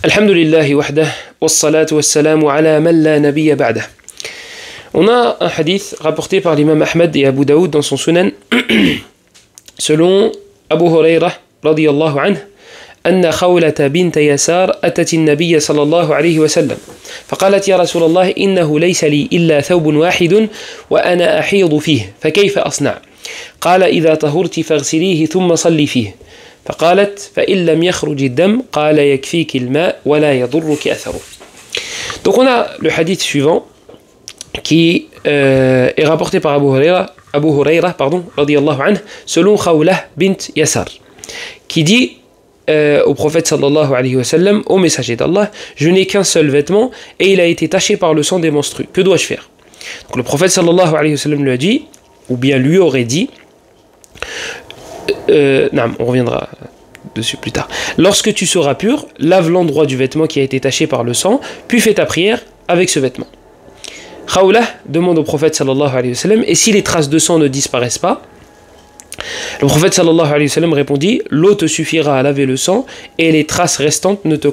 Alhamdulillahi wahdah, wassalatu wassalamu ala man la nabiyya ba'dah. On a un hadith rapporté par l'imam Ahmed et Abu Daoud dans son sunan, selon Abu Hurairah radiyallahu anhu, أن خولة بنت يسار أتت النبي صلى الله عليه وسلم فقالت يا رسول الله إنه ليس لي إلا ثوب واحد وأنا أحيض فيه فكيف أصنع؟ قال إذا طهرت فاغسليه ثم صلي فيه. فقالت فإن لم يخرج الدم قال يكفيك الماء ولا يضرك أثره. Donc on a le hadith suivant qui est rapporté par Abu Hurairah radiyallahu anhu, selon Khawlah bint Yasar, qui dit au prophète sallallahu alayhi wa sallam, au messager d'Allah, je n'ai qu'un seul vêtement et il a été taché par le sang des menstrues, que dois-je faire? Donc le prophète sallallahu alayhi wa sallam lui a dit, ou bien lui aurait dit, on reviendra dessus plus tard, lorsque tu seras pur, lave l'endroit du vêtement qui a été taché par le sang, puis fais ta prière avec ce vêtement. Khawlah demande au prophète sallallahu alayhi wa sallam, et si les traces de sang ne disparaissent pas? Le prophète sallallahu alayhi wa sallam répondit, l'eau te suffira à laver le sang et les traces restantes ne te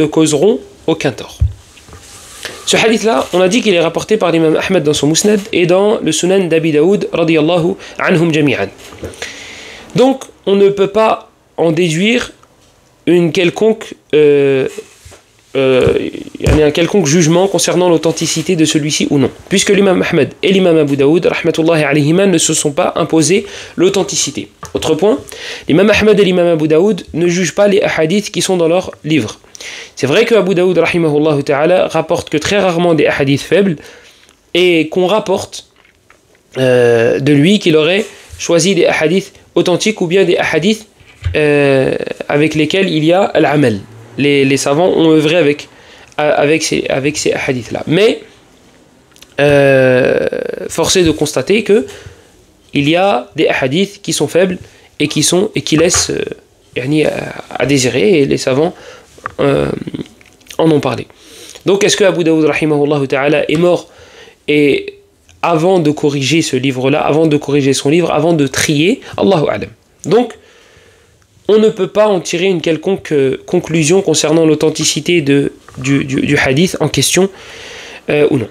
causeront aucun tort. Ce hadith là, on a dit qu'il est rapporté par l'imam Ahmed dans son Musnad et dans le Sunan d'Abi Daoud radiyallahu anhum jami'an. Donc on ne peut pas en déduire une quelconque un quelconque jugement concernant l'authenticité de celui-ci ou non, puisque l'imam Ahmed et l'imam Abu Daoud rahmatullahi alayhima ne se sont pas imposés l'authenticité. Autre point, l'imam Ahmed et l'imam Abu Daoud ne jugent pas les hadiths qui sont dans leurs livres. C'est vrai que Abu Daoud rahimahullah ta'ala rapporte que très rarement des hadiths faibles, et qu'on rapporte de lui qu'il aurait choisi des hadiths authentiques ou bien des hadiths avec lesquels il y a al-amal. Les savants ont œuvré avec ces hadiths-là. Mais, force est de constater que il y a des hadiths qui sont faibles et qui laissent à désirer, et les savants en ont parlé. Donc, est-ce que Abu Daoud rahimahullah ta'ala est mort et avant de corriger ce livre-là, avant de corriger son livre, avant de trier, Allahu a'lam. Donc, on ne peut pas en tirer une quelconque conclusion concernant l'authenticité du hadith en question ou non.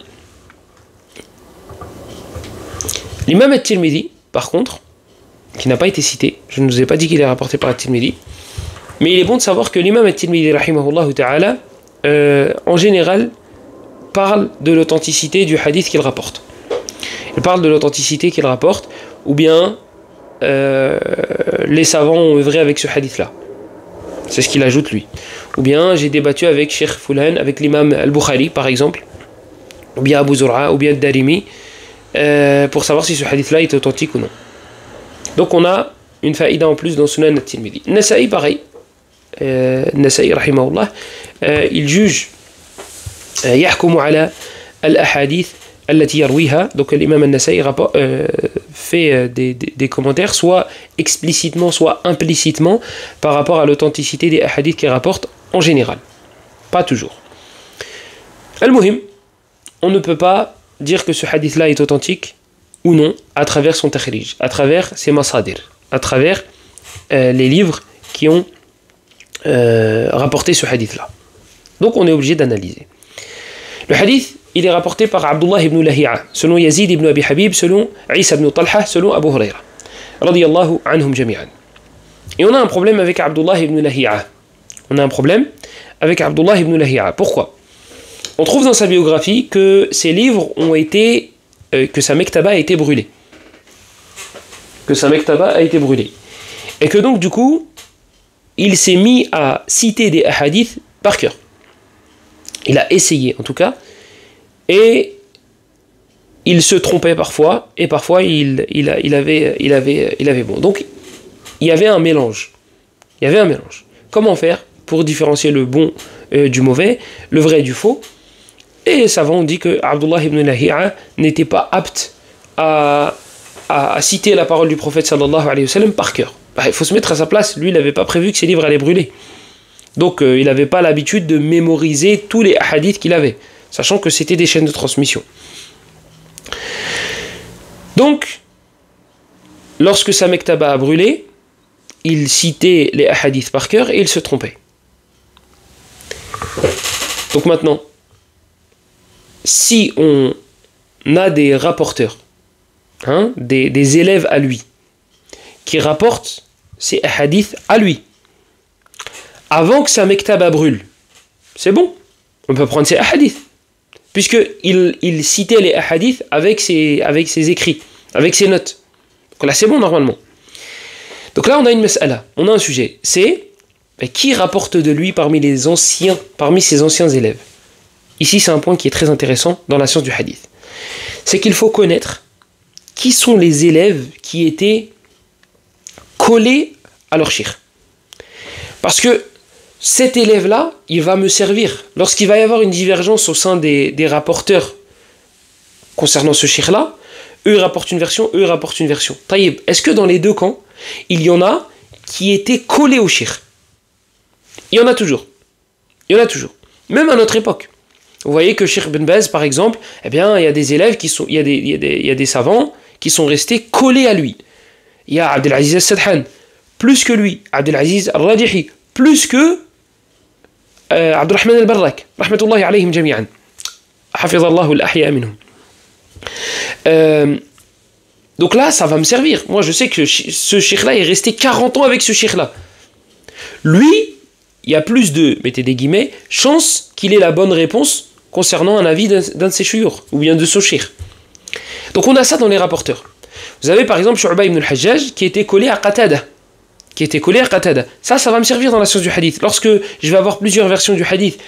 L'imam At-Tirmidhi, par contre, qui n'a pas été cité, je ne vous ai pas dit qu'il est rapporté par At-Tirmidhi, mais il est bon de savoir que l'imam At-Tirmidhi, rahimahullah ta'ala, en général, parle de l'authenticité du hadith qu'il rapporte. Il parle de l'authenticité qu'il rapporte, ou bien les savants ont œuvré avec ce hadith-là. C'est ce qu'il ajoute lui. Ou bien j'ai débattu avec Cheikh Fulan, avec l'imam Al-Bukhari par exemple, ou bien Abu Zur'a, ou bien Darimi, pour savoir si ce hadith-là est authentique ou non. Donc on a une faïda en plus dans Sunan At-Tirmidhi. Nasa'i pareil, Nasa'i rahimahullah, il juge yahkumu ala al-ahadith allati yarwiha. Donc l'imam An-Nasa'i fait des commentaires, soit explicitement, soit implicitement, par rapport à l'authenticité des hadiths qu'il rapporte en général. Pas toujours. Al-Muhim, on ne peut pas dire que ce hadith-là est authentique ou non à travers son takhrij, à travers ses masadir, à travers les livres qui ont rapporté ce hadith-là. Donc on est obligé d'analyser. Le hadith, il est rapporté par Abdullah ibn Lahi'a, selon Yazid ibn Abi Habib, selon Isa ibn Talha, selon Abu Hurairah radiyallahu anhum jami'an. Et on a un problème avec Abdullah ibn Lahi'a. Pourquoi? On trouve dans sa biographie que ses livres ont été, que sa mektaba a été brûlée. Et que donc du coup, il s'est mis à citer des hadiths par cœur. Il a essayé en tout cas, et il se trompait parfois, et parfois il avait bon. Donc il y avait un mélange. Comment faire pour différencier le bon du mauvais, le vrai du faux? Et les savants ont dit que Abdullah ibn Lahi'a n'était pas apte à citer la parole du prophète sallallahu alayhi wa sallam par cœur. Il faut se mettre à sa place. Lui, il n'avait pas prévu que ses livres allaient brûler. Donc il n'avait pas l'habitude de mémoriser tous les hadiths qu'il avait, sachant que c'était des chaînes de transmission. Donc, lorsque sa mektaba a brûlé, il citait les hadiths par cœur et il se trompait. Donc maintenant, si on a des rapporteurs, hein, des élèves à lui, qui rapportent ces hadiths à lui, avant que sa mektaba brûle, c'est bon, on peut prendre ces hadiths, puisqu'il citait les hadiths avec ses écrits, avec ses notes. Donc là, c'est bon normalement. Donc là, on a une mas'ala, on a un sujet, c'est qui rapporte de lui parmi ses anciens élèves. Ici, c'est un point qui est très intéressant dans la science du hadith. C'est qu'il faut connaître qui sont les élèves qui étaient collés à leur cheikh. Parce que cet élève-là, il va me servir. Lorsqu'il va y avoir une divergence au sein des rapporteurs concernant ce cheikh-là, eux rapportent une version, eux rapportent une version. Taïb, est-ce que dans les deux camps, il y en a qui étaient collés au cheikh? Il y en a toujours. Il y en a toujours. Même à notre époque. Vous voyez que Cheikh Ben Baz, par exemple, eh bien, il y a des élèves il y a des savants qui sont restés collés à lui. Il y a Abdelaziz Al-Sadhan, plus que lui. Abdelaziz Al-Radihi, plus que Abdurrahman Al-Barrak. Rahmatullahi alayhim jami'an. Hafizallahu al-ahya minhum. Donc là, ça va me servir. Moi, je sais que ce cheikh-là est resté 40 ans avec ce cheikh-là. Lui, il y a plus de, mettez des guillemets, chance qu'il ait la bonne réponse concernant un avis d'un de ses chouyours, ou bien de son cheikh. Donc on a ça dans les rapporteurs. Vous avez par exemple Shu'ba ibn al-Hajjaj qui était collé à Qatada. Ça va me servir dans la science du hadith. Lorsque je vais avoir plusieurs versions du hadith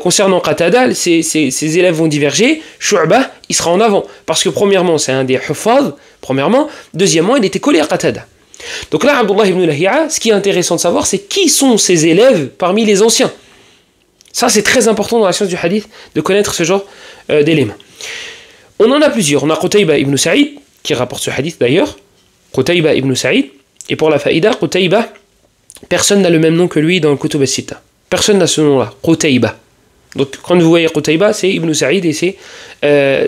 concernant Qatada, ces élèves vont diverger, Shu'ba, il sera en avant. Parce que premièrement, c'est un des huffaz, premièrement. Deuxièmement, il était collé à Qatada. Donc là, Abdullah ibn Lahi'a, ce qui est intéressant de savoir, c'est qui sont ses élèves parmi les anciens. Ça, c'est très important dans la science du hadith, de connaître ce genre d'éléments. On en a plusieurs. On a Qutayba ibn Sa'id, qui rapporte ce hadith d'ailleurs. Qutayba ibn Sa'id. Et pour la faïda, Qutayba, personne n'a le même nom que lui dans le Kutub al-Sitta. Personne n'a ce nom-là, Qutayba. Donc quand vous voyez Qutayba, c'est Ibn Sa'id et c'est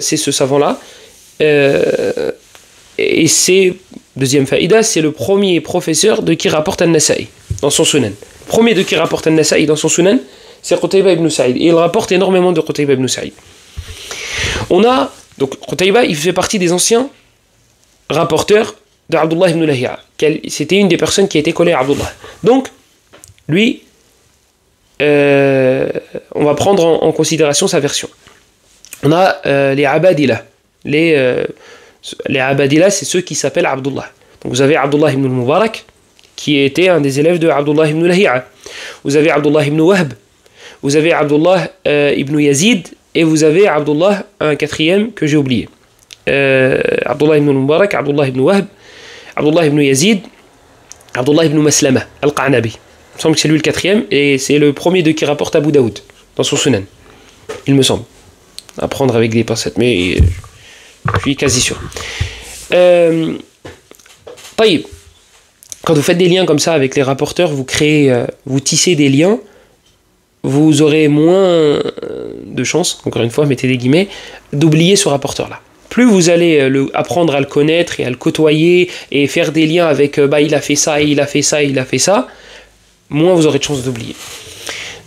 ce savant-là. Et c'est, deuxième faïda, c'est le premier professeur de qui rapporte An-Nasa'i dans son Sunan. Le premier de qui rapporte An-Nasa'i dans son Sunan, c'est Qutayba ibn Sa'id. Et il rapporte énormément de Qutayba ibn Sa'id. On a, donc Qutayba, il fait partie des anciens rapporteurs d'Abdullah ibn Lahi'a. C'était une des personnes qui a été collée à Abdullah. Donc, lui, on va prendre en considération sa version. On a les Abadila. Les Abadila, c'est ceux qui s'appellent Abdullah. Donc vous avez Abdullah ibn al-Mubarak, qui était un des élèves de Abdullah ibn Lahi'a. Vous avez Abdullah ibn Wahb. Vous avez Abdullah ibn Yazid. Et vous avez Abdullah, un quatrième que j'ai oublié. Abdullah ibn al-Mubarak, Abdullah ibn Wahb, Abdullah ibn Yazid, Abdullah ibn Maslama, Al-Qa'nabi. Il me semble que c'est lui le quatrième, et c'est le premier de qui rapporte Abu Daoud, dans son Sunan. Il me semble. À prendre avec des pincettes, mais je suis quasi sûr. Taïb. Quand vous faites des liens comme ça avec les rapporteurs, vous tissez des liens, vous aurez moins de chances, encore une fois, mettez des guillemets, d'oublier ce rapporteur-là. Plus vous allez apprendre à le connaître et à le côtoyer et faire des liens avec il a fait ça, il a fait ça, il a fait ça, moins vous aurez de chances d'oublier.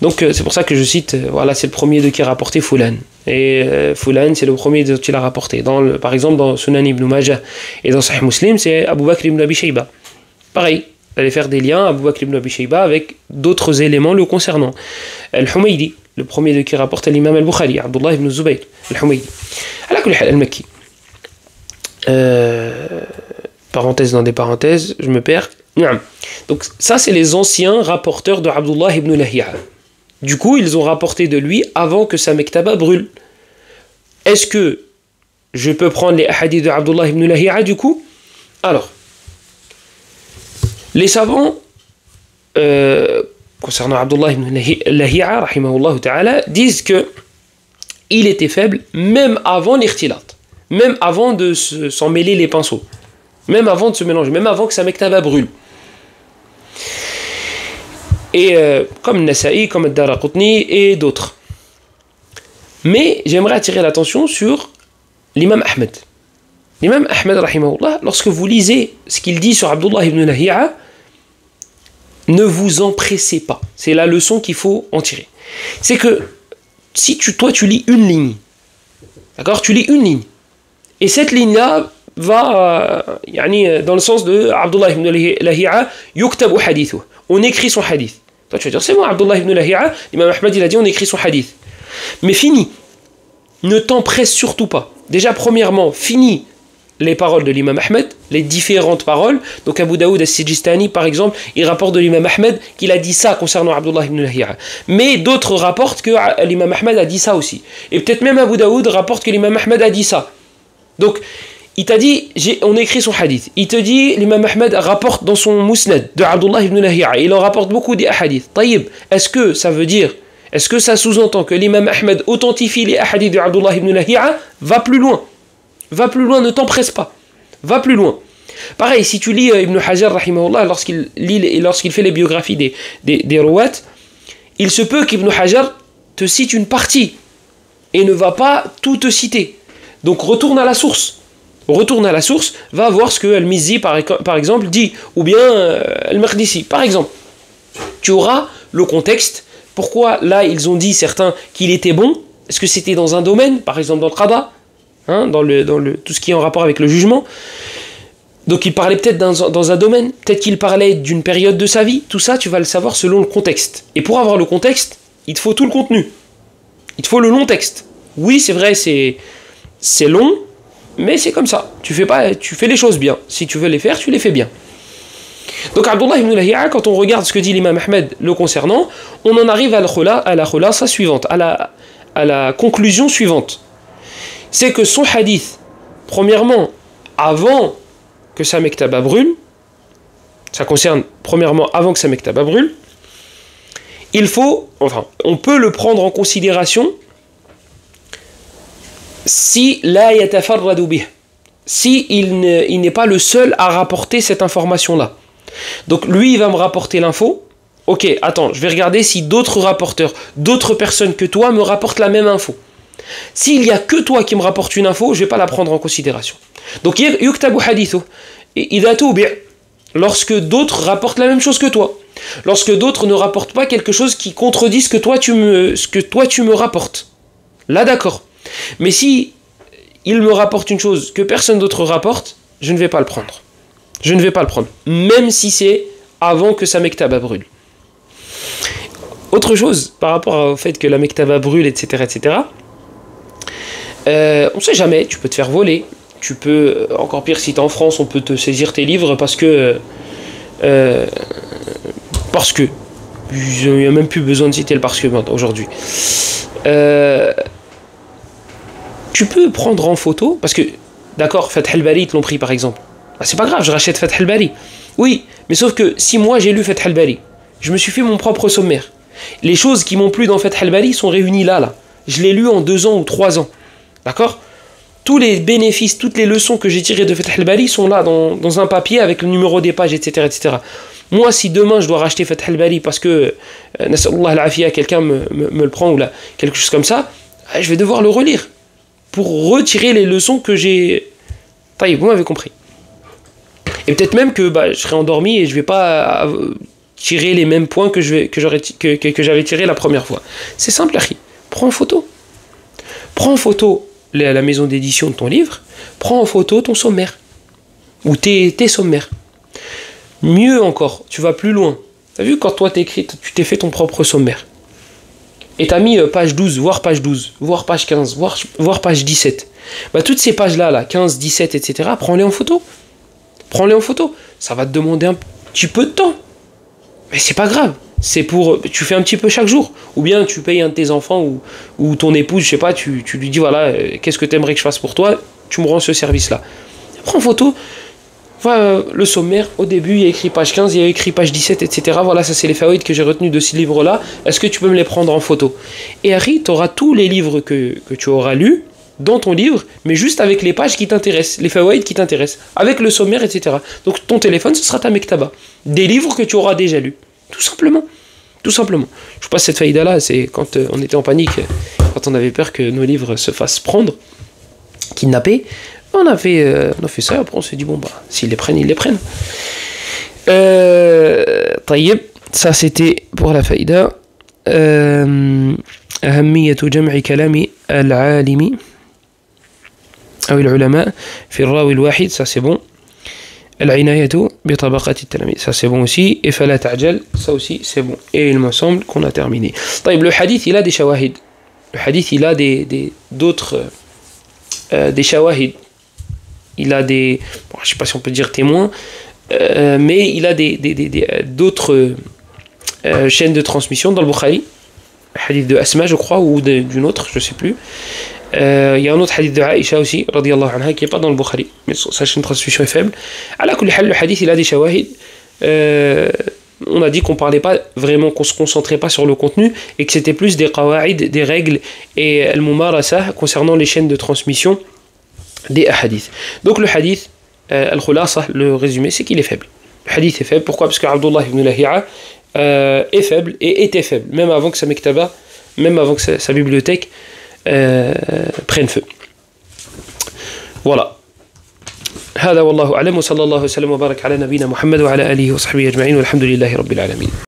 Donc c'est pour ça que je cite, voilà, c'est le premier de qui a rapporté Fulan. Et Fulan, c'est le premier de qui l'a rapporté. Par exemple, dans Sunan ibn Majah et dans Sahih Muslim, c'est Abu Bakr ibn Abi Shayba. Pareil, vous allez faire des liens, Abu Bakr ibn Abi Shayba, avec d'autres éléments le concernant. Al-Humaydi, le premier de qui rapporte l'imam al-Bukhari, Abdullah ibn Zubayr, Al-Humaydi. Al-Makki. Parenthèse dans des parenthèses, je me perds. Donc ça, c'est les anciens rapporteurs de Abdullah ibn Lahi'a. Du coup, ils ont rapporté de lui avant que sa mektaba brûle. Est-ce que je peux prendre les hadiths de Abdullah ibn Lahi'a du coup? Alors, les savants concernant Abdullah ibn Lahi'a, rahimahullah ta'ala, disent que il était faible même avant l'irtilat, même avant de s'en mêler les pinceaux, même avant de se mélanger, même avant que sa mektaba brûle. Et comme Nasa'i, comme Ad-Daraqutni et d'autres. Mais j'aimerais attirer l'attention sur l'imam Ahmed. L'imam Ahmed, rahimahullah, lorsque vous lisez ce qu'il dit sur Abdullah ibn Lahi'a, Ne vous empressez pas. C'est la leçon qu'il faut en tirer. C'est que si toi tu lis une ligne, d'accord, tu lis une ligne, et cette ligne-là va dans le sens de Abdullah ibn Lahi'a, yuktabu hadithu. On écrit son hadith. Toi tu vas dire, c'est moi, Abdullah ibn Lahi'a, l'imam Ahmad il a dit on écrit son hadith. Mais fini. Ne t'empresse surtout pas. Déjà, premièrement, finis les paroles de l'imam Ahmed, les différentes paroles. Donc Abu Daoud as-Sijistani, par exemple, il rapporte de l'imam Ahmed qu'il a dit ça concernant Abdullah ibn Lahi'a. Mais d'autres rapportent que l'imam Ahmed a dit ça aussi. Et peut-être même Abu Daoud rapporte que l'imam Ahmed a dit ça. Donc, il t'a dit, on écrit son hadith. Il te dit, l'imam Ahmed rapporte dans son Musnad de Abdullah ibn Lahi'a. Il en rapporte beaucoup des hadiths. Taïb, est-ce que ça sous-entend que l'imam Ahmed authentifie les hadiths de Abdullah ibn Lahi'a? Va plus loin. Va plus loin, ne t'empresse pas. Va plus loin. Pareil, si tu lis Ibn Hajar, rahimahullah, lorsqu'il fait les biographies des rouat, il se peut qu'Ibn Hajar te cite une partie et ne va pas tout te citer. Donc retourne à la source. Va voir ce que Al-Mizzi, par exemple, dit, ou bien Al-Maqdisi, par exemple. Tu auras le contexte. Pourquoi là, ils ont dit, certains, qu'il était bon? Est-ce que c'était dans un domaine, par exemple dans le qada, dans tout ce qui est en rapport avec le jugement? Donc il parlait peut-être dans un domaine, peut-être qu'il parlait d'une période de sa vie. Tout ça, tu vas le savoir selon le contexte. Et pour avoir le contexte, il te faut tout le contenu. Il te faut le long texte. Oui, c'est vrai, c'est long, mais c'est comme ça. Tu fais les choses bien. Si tu veux les faire, tu les fais bien. Donc Abdullah ibn Lahi'a, quand on regarde ce que dit l'imam Ahmed le concernant, on en arrive à la khulasa suivante, à la conclusion suivante. C'est que son hadith, premièrement, avant que sa mektaba brûle, ça concerne premièrement avant que sa mektaba brûle, on peut le prendre en considération si la yatafarradu bih, si il n'est pas le seul à rapporter cette information-là. Donc lui, il va me rapporter l'info. Ok, attends, je vais regarder si d'autres rapporteurs, d'autres personnes que toi me rapportent la même info. S'il n'y a que toi qui me rapporte une info, je ne vais pas la prendre en considération. Donc, yuktabu hadithu. Lorsque d'autres rapportent la même chose que toi. Lorsque d'autres ne rapportent pas quelque chose qui contredit ce que toi tu me rapportes. Là, d'accord. Mais si il me rapporte une chose que personne d'autre rapporte, je ne vais pas le prendre. Je ne vais pas le prendre. Même si c'est avant que sa mektaba brûle. Autre chose, par rapport au fait que la mektaba brûle, etc., etc., on ne sait jamais, tu peux te faire voler, tu peux, encore pire si tu es en France, on peut te saisir tes livres parce que il n'y a même plus besoin de citer le parce que aujourd'hui. Tu peux prendre en photo, parce que, d'accord, Fath al-Bari, ils te l'ont pris par exemple. Ah, c'est pas grave, je rachète Fath al-Bari. Oui, mais sauf que si moi j'ai lu Fath al-Bari, je me suis fait mon propre sommaire. Les choses qui m'ont plu dans Fath al-Bari sont réunies là. Je l'ai lu en 2 ans ou 3 ans. D'accord? Tous les bénéfices, toutes les leçons que j'ai tirées de Fath al-Bari sont là dans un papier avec le numéro des pages, etc., etc. Moi, si demain je dois racheter Fath al-Bari parce que Nas'Allah al-Afiya, quelqu'un me le prend ou là, quelque chose comme ça, je vais devoir le relire pour retirer les leçons que j'ai. Taïb, vous m'avez compris. Et peut-être même que je serai endormi et je ne vais pas tirer les mêmes points que j'avais tiré la première fois. C'est simple, Akhi. Prends en photo. Prends en photo la maison d'édition de ton livre, prends en photo ton sommaire, ou tes sommaires. Mieux encore, tu vas plus loin. Tu as vu, quand toi tu t'es fait ton propre sommaire, et tu as mis page 12, voire page 12, voire page 15, voire page 17. Toutes ces pages-là, 15, 17, etc., prends-les en photo. Prends-les en photo. Ça va te demander un petit peu de temps. Mais c'est pas grave. Tu fais un petit peu chaque jour. Ou bien tu payes un de tes enfants ou ton épouse, je sais pas, tu lui dis voilà, qu'est-ce que tu aimerais que je fasse pour toi, tu me rends ce service-là. Prends en photo, voilà le sommaire, au début il y a écrit page 15, il y a écrit page 17, etc. Voilà, ça c'est les fawaïd que j'ai retenus de ce livre-là. Est-ce que tu peux me les prendre en photo? Et Harry, tu auras tous les livres que tu auras lus dans ton livre, mais juste avec les pages qui t'intéressent, les fawaïd qui t'intéressent, avec le sommaire, etc. Donc ton téléphone, ce sera ta mektaba. Des livres que tu auras déjà lus. Tout simplement. Tout simplement. Je passe cette faïda-là, c'est quand on était en panique, quand on avait peur que nos livres se fassent prendre, kidnapper. On a fait ça, après on s'est dit, bon, s'ils les prennent, ils les prennent. Taïeb. Ça c'était pour la faïda. أهمية جمع كلام العالم أو العلماء في الراوي الواحد. Ça c'est bon. العناية بطبقة التلاميذ. Ça c'est bon aussi. Et فلا تعجل. Ça aussi c'est bon. Et il me semble qu'on a terminé. طيب, le hadith il a des shawahid. Le hadith il a d'autres des shawahid. Il a des, bon, je ne sais pas si on peut dire témoins, mais il a d'autres chaînes de transmission dans le Bukhari. Hadith de Asma, je crois, ou d'une autre, je ne sais plus. Il y a un autre hadith de Aïcha aussi, radiyallahu anha, qui n'est pas dans le Bukhari, mais sa chaîne de transmission est faible. Ala kulli hal, le hadith, il a des shawahid. On a dit qu'on parlait pas vraiment, qu'on se concentrait pas sur le contenu, et que c'était plus des qawa'id, des règles, et al-mumarasa concernant les chaînes de transmission des hadiths. Donc le hadith, al-khulasa, le résumé, c'est qu'il est faible. Le hadith est faible. Pourquoi? Parce que Abdullah ibn Lahi'a est faible et était faible, même avant que sa mektaba, même avant que sa bibliothèque prenne feu. Voilà. هذا والله أعلم وصلى الله وسلم وبارك على نبينا محمد وعلى آله وصحبه أجمعين والحمد لله رب العالمين.